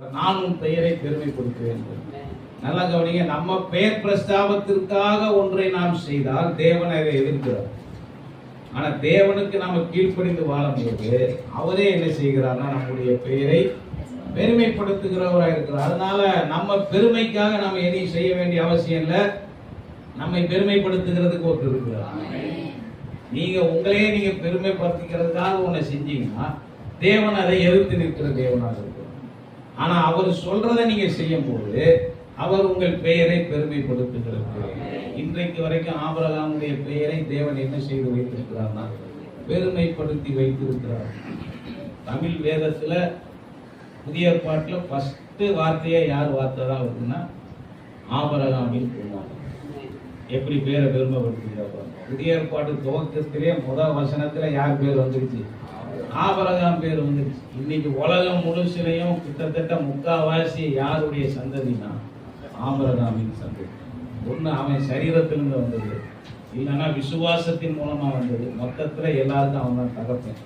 நான் உன் பெயரை பெருமைப்படுத்துவேன். நல்லா கவனிங்க, நம்ம பெயர் பிரஸ்தாபத்திற்காக ஒன்றை நாம் செய்தால் தேவன் அதை எதிர்க்கிறார். ஆனா தேவனுக்கு நாம கீழ்ப்படிந்து வாழும்போது அவரே என்ன செய்கிறார்னா நம்முடைய பெயரை பெருமைப்படுத்துகிறவராக இருக்கிறார். அதனால நம்ம பெருமைக்காக நம்ம எதையும் செய்ய வேண்டிய அவசியம் இல்லை. நம்மை பெருமைப்படுத்துகிறதுக்கு ஒருத்தர் இருக்கிறார். நீங்க உங்களையே நீங்க பெருமைப்படுத்திக்கிறதுக்காக ஒண்ணு செஞ்சீங்கன்னா தேவன் அதை எதிர்த்து நிற்கிற தேவனாக இருக்கிறார். ஆனா அவர் சொல்றதை நீங்க செய்யும் போது அவர் உங்கள் பெயரை பெருமைப்படுத்துகிறது. இன்றைக்கு வரைக்கும் ஆபிரகாமுடைய பெயரை தேவன் என்ன செய்து வைத்திருக்கிறார்னா பெருமைப்படுத்தி வைத்திருக்கிறார். தமிழ் வேதத்துல புதிய ஏற்பாட்டுல ஃபர்ஸ்ட் வார்த்தையா யார் வார்த்தை தான் வருதுன்னா ஆபிரகாமின் குமாரன். எப்படி பேரை பெருமைப்படுத்துகிறார். புதிய ஏற்பாட்டு துவக்கத்திலே முதல் வசனத்துல யார் பேர் வந்துருச்சு? ஆபிரகாம் பேர் வந்துருச்சு. இன்னைக்கு உலகம் முழுசிலையும் கிட்டத்தட்ட முக்காவாசி யாருடைய சந்ததினா ஆபிரகாமின் சந்ததி. ஒண்ணு அவன் சரீரத்திலிருந்து வந்தது, இல்லைன்னா விசுவாசத்தின் மூலமா வந்தது. மொத்தத்துல எல்லாருக்கும் அவன் தான் தகப்பன்.